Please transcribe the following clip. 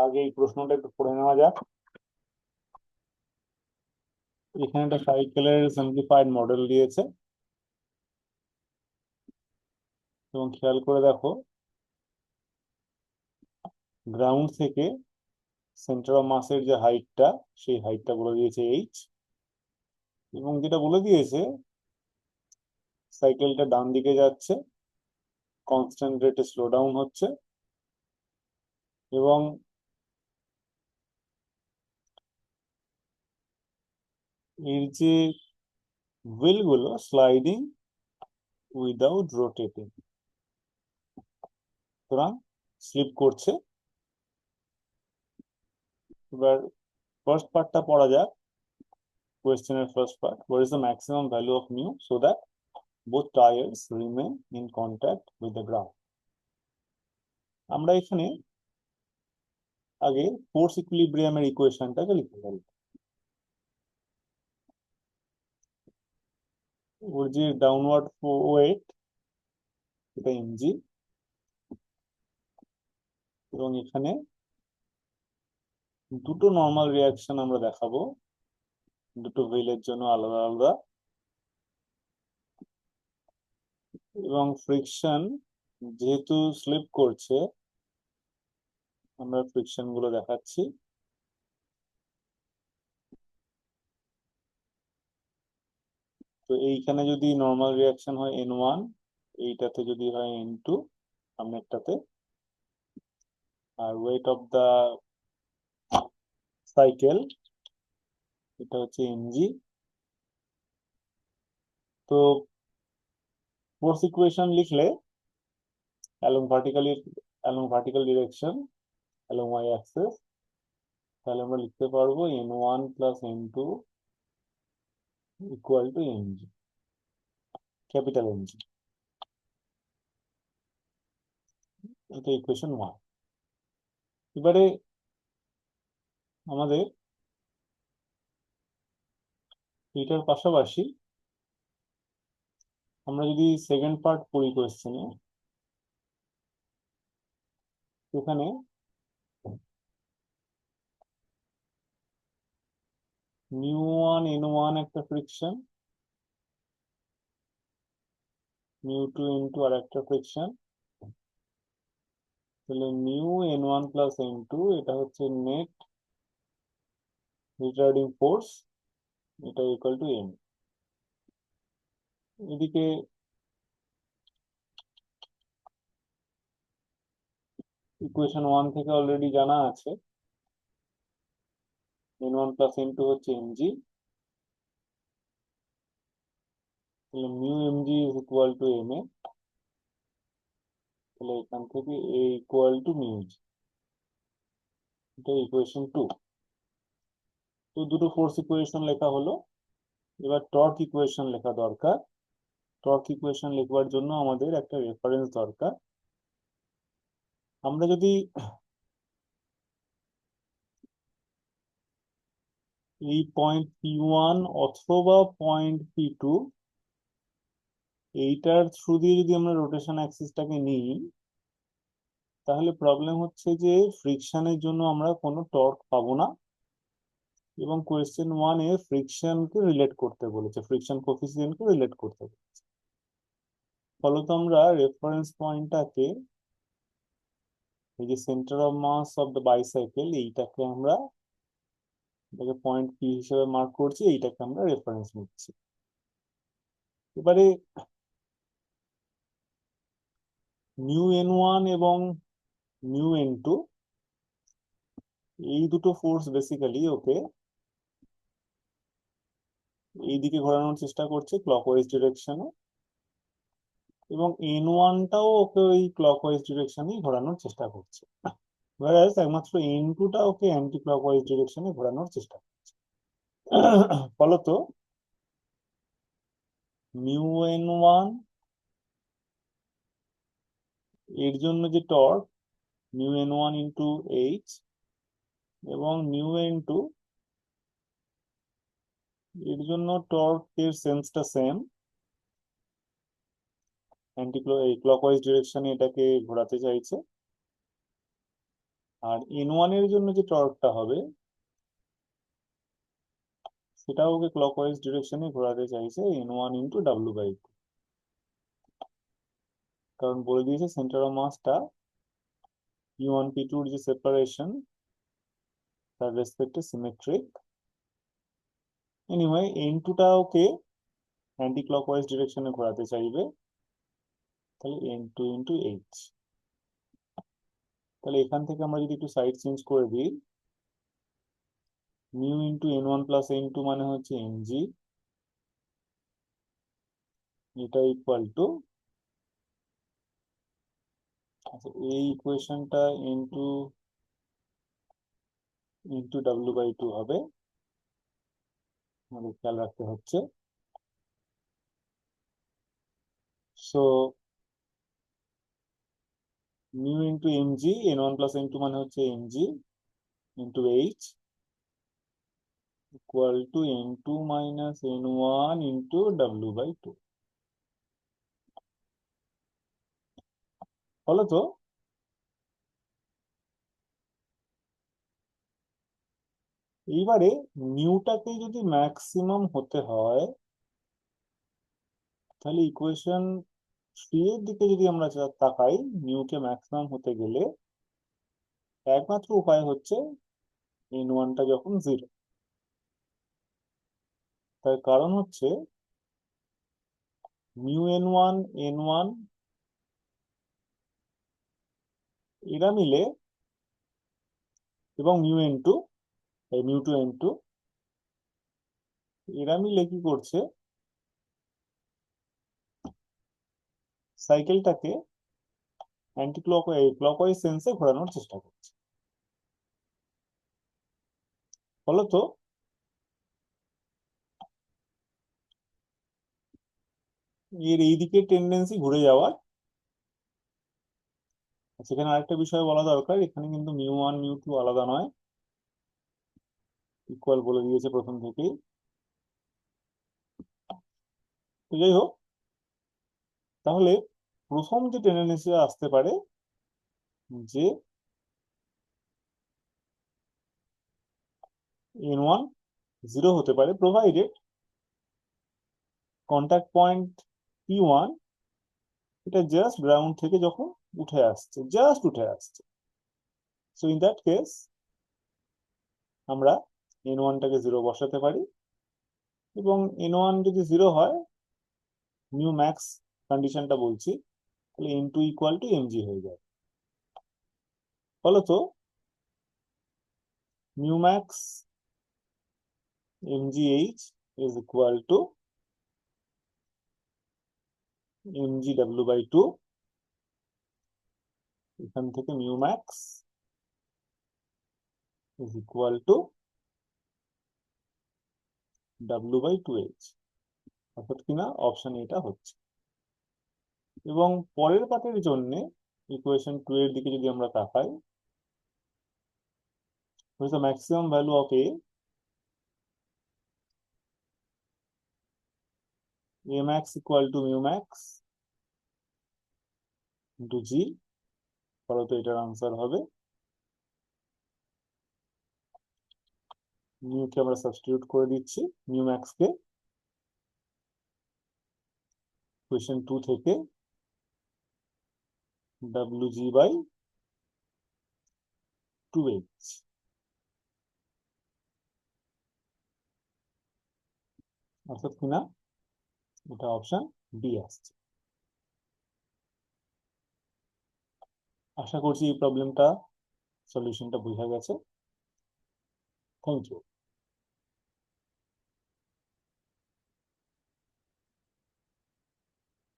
আগে এই প্রশ্নটা একটু পড়ে নেওয়া যাক। এখানে একটা সাইকেলের সিম্পলিফাইড মডেল দিয়েছে এবং খেয়াল করে দেখো, গ্রাউন্ড থেকে সেন্টার অফ মাসের যে হাইটটা, সেই হাইটটা বলে দিয়েছে এইচ, এবং যেটা বলে দিয়েছে সাইকেলটা ডান দিকে যাচ্ছে, কনস্ট্যান্ট রেটে স্লো ডাউন হচ্ছে, এবং এর যে হুইল গুলো স্লাইডিং উইদাউট রোটেটিং, সুতরাং স্লিপ করছে। এবার ফার্স্ট পার্টটা পড়া যাক। কোয়েশ্চেনের first part, what is the maximum value of mu so that both tires remain in contact with the ground? আমরা এখানে আগে ফোর্স ইকুইলিব্রিয়ামের ইকুয়েশনটাকে লিখতে পারি। ওর যে ডাউনওয়ার্ড ওয়েট, এটা এমজি, এবং এখানে দুটো নর্মাল রিয়াকশন আমরা দেখাবো, দুটো হুইলের জন্য আলাদা আলাদা, এবং ফ্রিকশন যেহেতু স্লিপ করছে আমরা ফ্রিকশন গুলো দেখাচ্ছি। তো এইখানে যদি নর্মাল রিয়াকশন হয় N1, এইটাতে যদি হয় N2 সামনেরটাতে, আর ওয়েট অফ দা সাইকেল এটা হচ্ছে এমজি। তো ফোর্স ইকুয়েশন লিখলে along vertical direction along Y axis, তাহলে আমরা লিখতে পারবো N1 plus N2 equal to M G, capital M G. এটা ইকুয়েশন 1। এবারে আমাদের এটার পাশাপাশি আমরা যদি সেকেন্ড পার্ট পড়ি কোয়েশ্চেনে, এখানে μ1 N1 একটা ফ্রিকশন, μ2 N2 আর একটা ফ্রিকশন, তাহলে μ N1 প্লাস N2 এটা হচ্ছে নেট রিটার্ডিং ফোর্স, এটা ইকুয়াল টু এম। এদিকে ইকুয়েশন 1 থেকে অলরেডি জানা আছে N1 প্লাস N2 হচ্ছে এমজি, তাহলে mu M G is equal to M A, তাহলে এখান থেকে A equal to mu G, এটা ইকুয়েশন 2। তো দুটো ফোর্স ইকুয়েশন লেখা হলো, এবার টর্ক ইকুয়েশন লেখা দরকার। টর্ক ইকুয়েশন লেখবার জন্য আমাদের একটা রেফারেন্স দরকার। আমরা যদি এই পয়েন্ট P1 অথবা পয়েন্ট P2 এইটার থ্রু দিয়ে যদি আমরা রোটেশন অ্যাক্সিসটাকে নিই, তাহলে প্রবলেম হচ্ছে যে ফ্রিকশনের জন্য আমরা কোনো টর্ক পাবো না, এবং কোয়েশ্চেন 1 এ ফ্রিকশনকে রিলেট করতে বলেছে, ফ্রিকশন কোফিসিয়েন্টকে রিলেট করতে বলেছে। ফলত আমরা রেফারেন্স পয়েন্টটাকে, এই যে center of mass of the bicycle, এইটাকে আমরা এটাকে পয়েন্ট পি হিসেবে মার্ক করছি, এইটাকে আমরা রেফারেন্স নিচ্ছি। এবারে μN1 এবং μN2 এই দুটো ফোর্স বেসিক্যালি ওকে এইদিকে ঘোরানোর চেষ্টা করছে ক্লকওয়াইজ ডিরেকশনে, এবং N1টাও ওকে ওই ক্লকওয়াইজ ডিরেকশনেই ঘোরানোর চেষ্টা করছে, whereas একমাত্র N2টা ওকে অ্যান্টি ক্লকওয়াইজ ডিরেকশনে ঘোরানোর চেষ্টা করছে। ফলত μN1 এর জন্য যে টর্ক μN1 ইন্টু এইচ, এবং μN2 এর জন্য টর্কের সেন্সটা সেম, অ্যান্টি ক্লকওয়াইজ ডিরেকশনে এটাকে ঘোরাতে চাইছে। আর n1 এর জন্য যে টর্কটা হবে সেটাও ওকে ক্লকওয়াইজ ডিরেকশনে ঘোরাতে চাইছে n1 ইন্টু w/2, কারণ বলে দিয়েছে সেন্টার অফ মাসটা p1 p2 এর যে সেপারেশন তার রেসপেক্টে সিমেট্রিক। এনিওয়ে n2 টা ওকে অ্যান্টি ক্লকওয়াইজ ডিরেকশনে ঘোরাতে চাইবে, তাহলে n2 ইন্টু h। তাহলে এখান থেকে আমরা যদি একটু সাইড চেঞ্জ করে দিই, mu into n1 plus n2 মানে হচ্ছে mg, এটা ইকুয়াল টু, আচ্ছা এই ইকুয়েশনটা n2 ইন্টু w/2 হবে, আমাদের খেয়াল রাখতে হচ্ছে। So mu into mg, n1 plus n2 মানে হচ্ছে mg into h equal to n2 minus n1 into w/2। হলো তো? এইবারে মিউটাকে যদি ম্যাক্সিমাম হতে হয়, তাহলে ইকুয়েশন 3 এর দিকে যদি আমরা তাকাই, মিউকে ম্যাক্সিমাম হতে গেলে একমাত্র উপায় হচ্ছে n1 টা যখন 0। তার কারণ হচ্ছে মিউ n1 n1 এরা মিলে, এবং mu n2 mu two n2 এরা মিলে কি করছে, সাইকেলটাকে অ্যান্টি ক্লকওয়াইজ সেন্সে ঘোরানোর চেষ্টা করছে। ফলত এর এই দিকে টেন্ডেন্সি ঘুরে যাওয়ার। সেখানে আরেকটা বিষয় বলা দরকার, এখানে কিন্তু মিউ1 মিউ2 আলাদা নয়, ইকুয়াল বলে দিয়েছে প্রথম থেকেই। তো যাই হোক, তাহলে প্রথম যে টেন্ডেন্সি আসতে পারে যে n1 0 হতে পারে, প্রোভাইডেড কন্টাক্ট পয়েন্ট p1 এটা জাস্ট গ্রাউন্ড থেকে যখন উঠে আসছে, জাস্ট উঠে আসছে। সো ইন দ্যাট কেস আমরা n1 টাকে 0 বসাতে পারি, এবং n1 যদি 0 হয়, মিউ ম্যাক্স কন্ডিশনটা বলছি, তাহলে n2 ইকুয়াল টু mg হয়ে যায়। ফলত mu max mgh is equal to mg w/2, এখান থেকে mu max is equal to w/2h, অর্থাৎ কিনা অপশন এটা হচ্ছে। এবং পরের পার্টের জন্য ইকুয়েশন 2 এর দিকে যদি আমরা তাকাই, with the maximum value of a max equal to mu max into g, ফলত এটার আনসার হবে, মিউ কে আমরা সাবস্টিটিউট করে দিচ্ছি, মিউ ম্যাক্স কে ইকুয়েশন 2 থেকে wg/2h, অর্থাৎ কিনা এটা অপশন ডি আসছে। আশা করছি এই প্রবলেমটা সলিউশনটা বোঝা গেছে। Thank you.